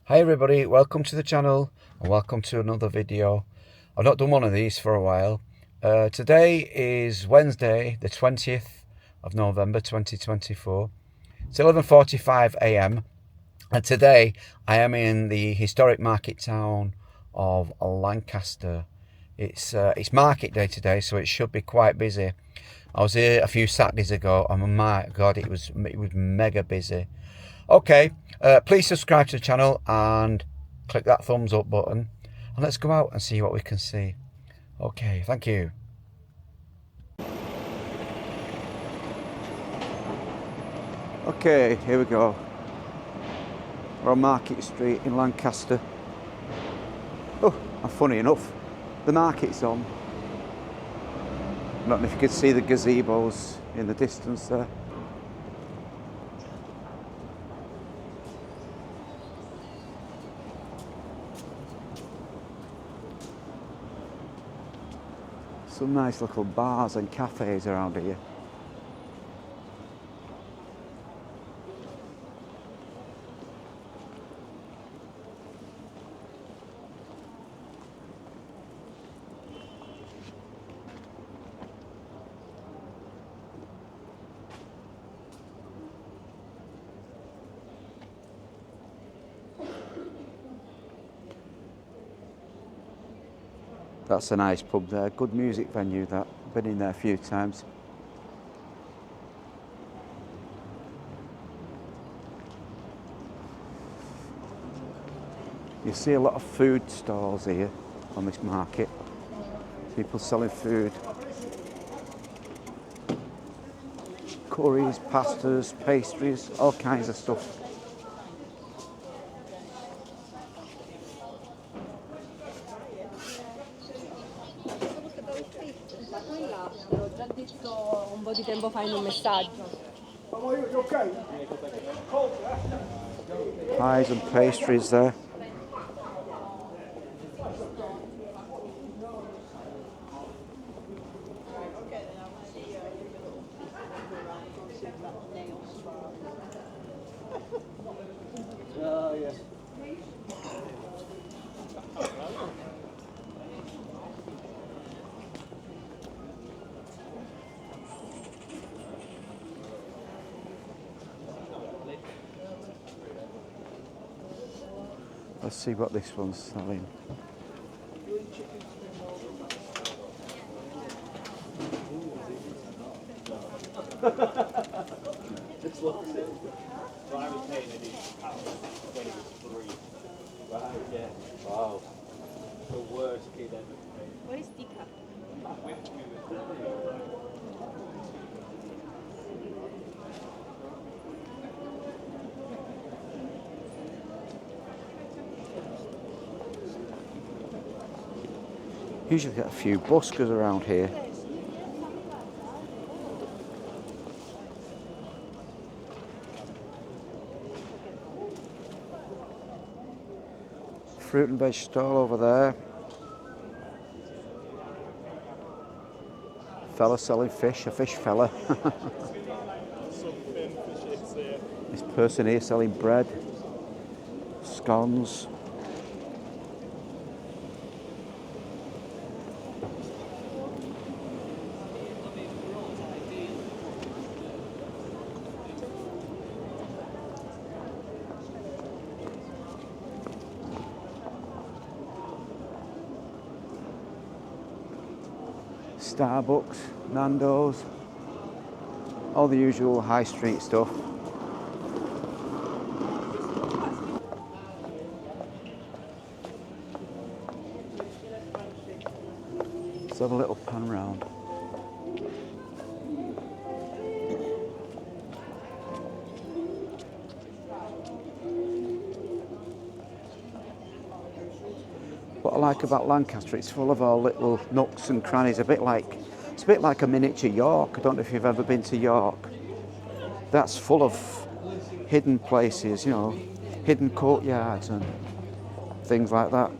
Hi everybody, welcome to the channel and welcome to another video. I've not done one of these for a while. Today is Wednesday the 20th of November 2024. It's 11:45 a.m. and today I am in the historic market town of Lancaster. It's market day today, so it should be quite busy. I was here a few Saturdays ago and my god, it was mega busy. Okay, please subscribe to the channel and click that thumbs up button, and let's go out and see what we can see. Okay, thank you. Okay, here we go. We're on Market Street in Lancaster. Oh, and funny enough, the market's on. I don't know if you could see the gazebos in the distance there. Some nice little bars and cafes around here. That's a nice pub there, good music venue that. Been in there a few times. You see a lot of food stalls here on this market. People selling food. Curries, pastas, pastries, all kinds of stuff. Un po' di tempo fa in un messaggio. Pies and pastries there. Let's see what this one's selling. This looks it. So I was paying £80 when it was 3. Right, yeah. Wow. The worst kid ever paid. What is teacup? Usually get a few buskers around here. Fruit and veg stall over there. Fella selling fish, a fish fella. This person here selling bread, scones. Starbucks, Nando's, all the usual high street stuff. Let's have a little pan round. What I like about Lancaster, it's full of all little nooks and crannies, it's a bit like a miniature York. I don't know if you've ever been to York. That's full of hidden places, you know, hidden courtyards and things like that.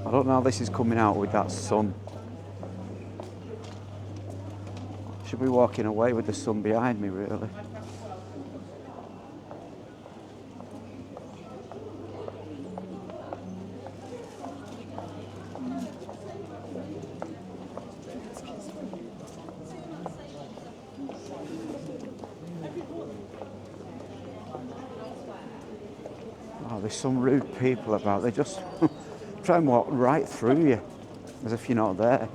I don't know how this is coming out with that sun. Should be walking away with the sun behind me, really. Oh, there's some rude people about. They just try and walk right through you, as if you're not there.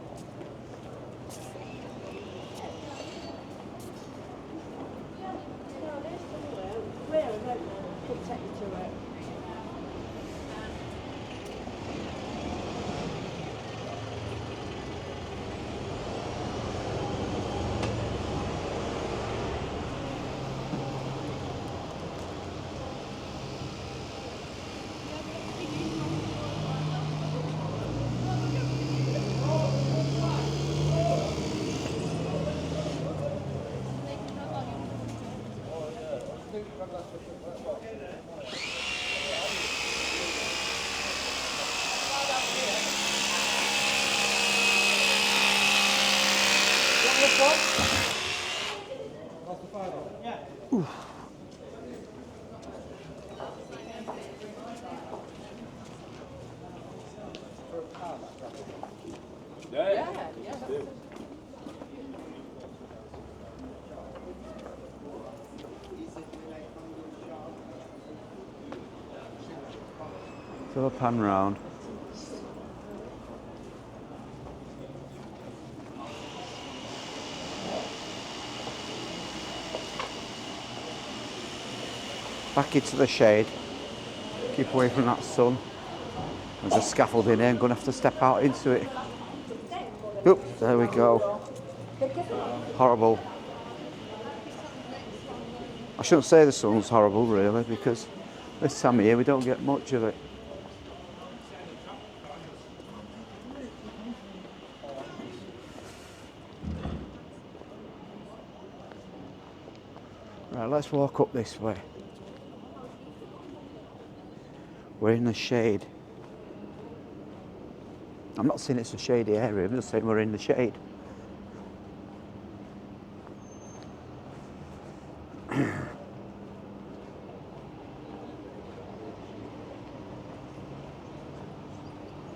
So a pan round. Back into the shade. Keep away from that sun. There's a scaffolding here. I'm going to have to step out into it. Oop, there we go. Horrible. I shouldn't say the sun's horrible really, because this time of year we don't get much of it. Right, let's walk up this way. We're in the shade. I'm not saying it's a shady area, I'm just saying we're in the shade.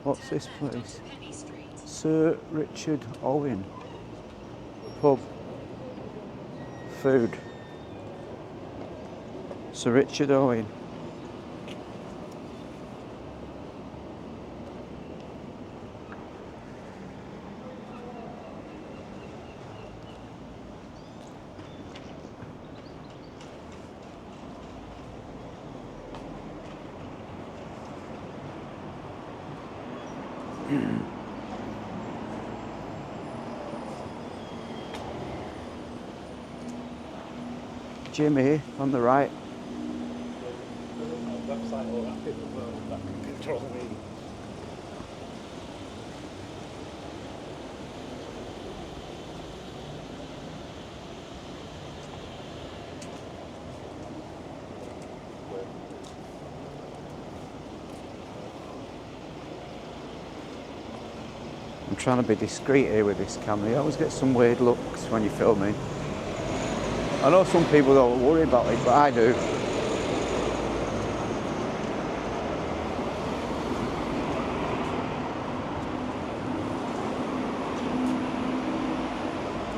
What's this place? Sir Richard Owen. Pub. Food. Sir Richard Owen. Jimmy on the right. Website or app in the world that can control me. I'm trying to be discreet here with this camera. You always get some weird looks when you're filming. I know some people don't worry about it, but I do.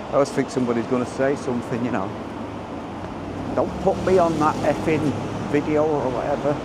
I always think somebody's going to say something, you know. Don't put me on that effing video or whatever.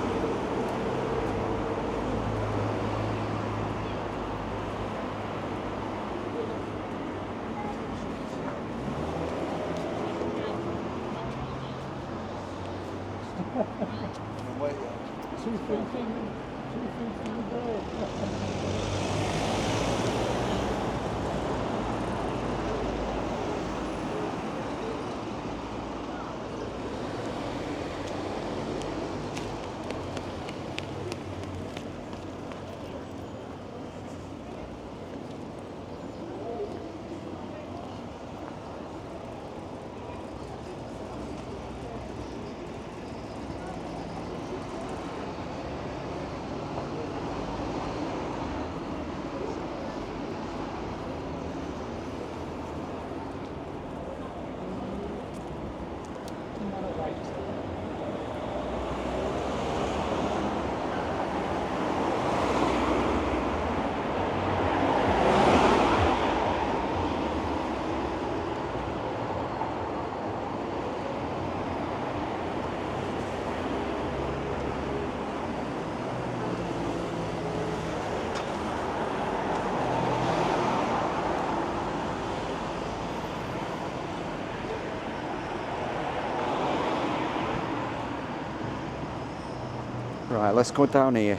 Right, let's go down here.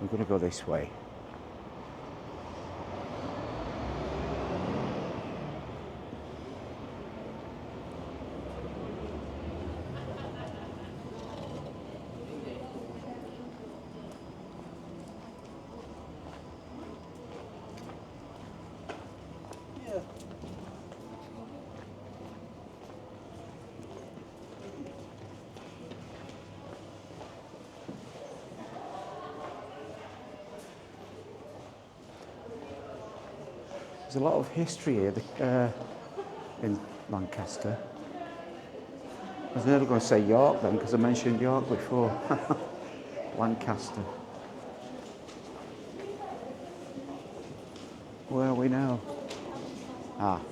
I'm going to go this way. There's a lot of history here in Lancaster. I was never going to say York then because I mentioned York before. Lancaster. Where are we now? Ah.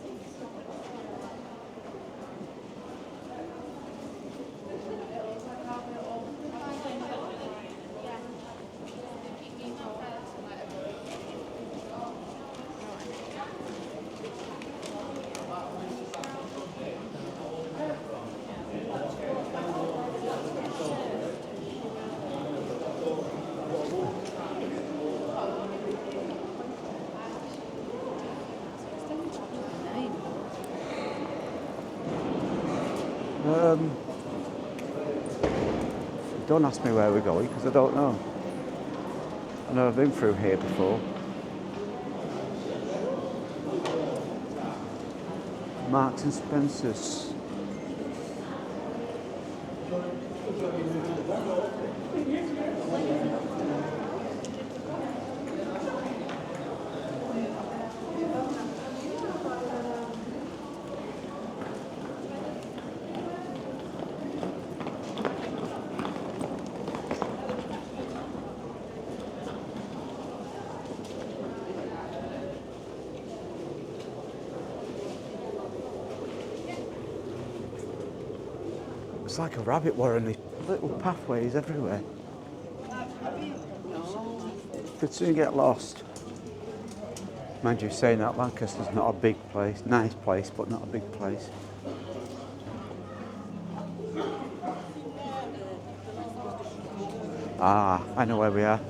Don't ask me where we're going because I don't know. I've never been through here before. Marks and Spencer's. It's like a rabbit warren, these little pathways everywhere. Could soon get lost. Mind you, saying that Lancaster's not a big place, nice place, but not a big place. Ah, I know where we are.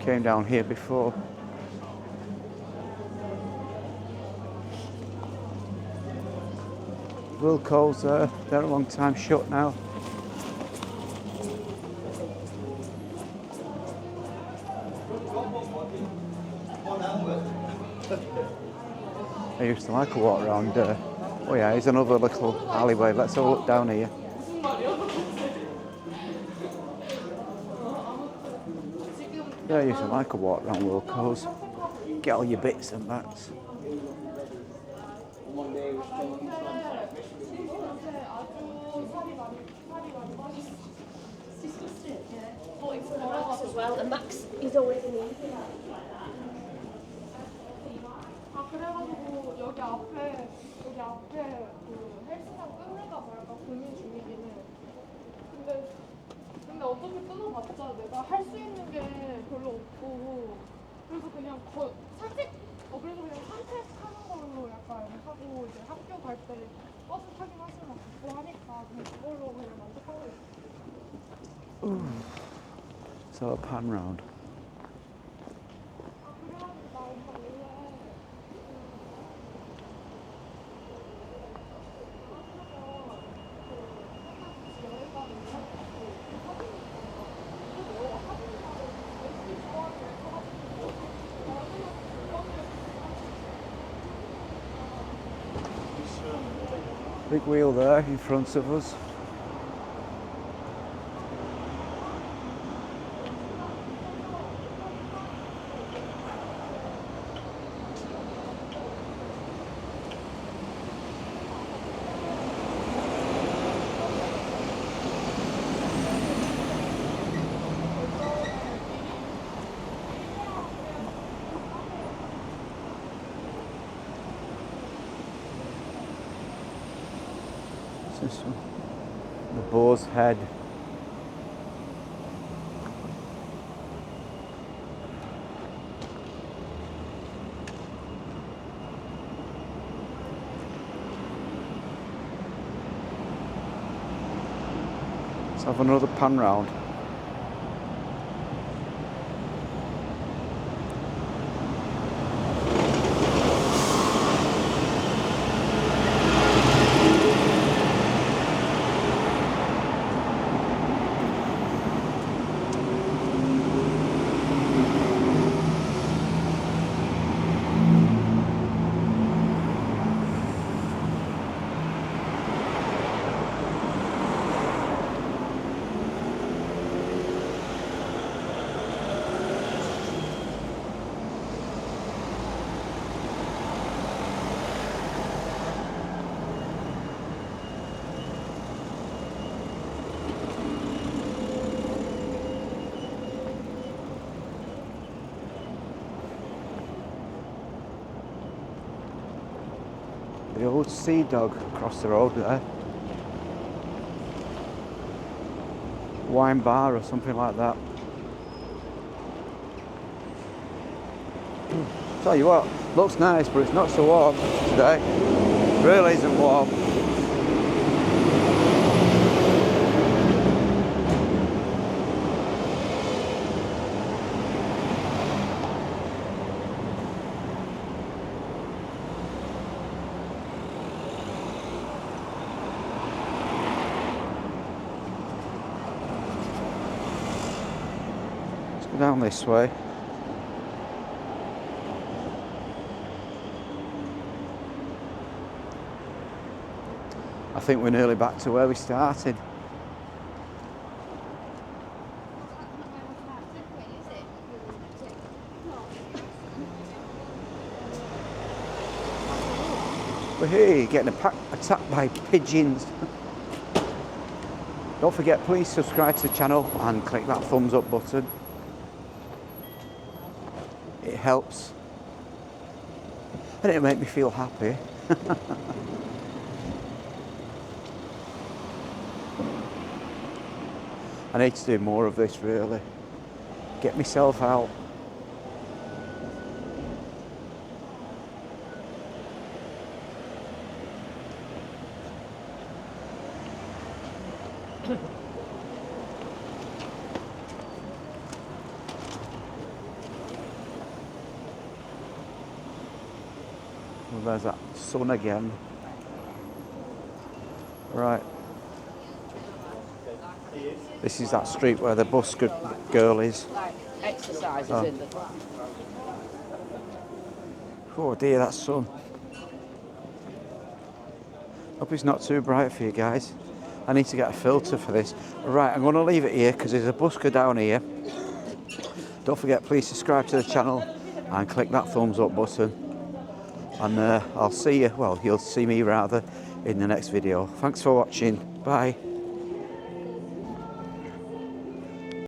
Came down here before. Wilco's there, they're a long time shut now. I used to like a walk around. Oh yeah, here's another little alleyway. Let's have a look down here. Yeah, I used to like a walk around Wilco's. Get all your bits and bats. As well, and Max is always in here. 아 그래가지고 여기 앞에 그 헬스장 끊을까 말까 고민 중이긴 해. 근데 어차피 끊어봤자 내가 할 수 있는 게 별로 없고 그래서 그냥 그래서 그냥 산책하는 걸로 약간 하고 이제 학교 갈 때 버스 타긴 하지만 걷고 하니까 그냥 그걸로 그냥 만족하고 있어. So a pan round. Big wheel there in front of us. This one. The Boar's Head. Let's have another pan round. The old Sea Dog across the road there. Wine bar or something like that. Tell you what, looks nice, but it's not so warm today. Really isn't warm. Down this way. I think we're nearly back to where we started. We're here getting attacked by pigeons. Don't forget, please subscribe to the channel and click that thumbs up button. It helps and it'll make me feel happy. I need to do more of this, really. Get myself out. Well, there's that sun again. Right. This is that street where the bus girl is. Exercises in the class. Oh dear, that sun. Hope it's not too bright for you guys. I need to get a filter for this. Right, I'm going to leave it here because there's a busker down here. Don't forget, please subscribe to the channel and click that thumbs up button. And I'll see you, well, you'll see me rather, in the next video. Thanks for watching. Bye.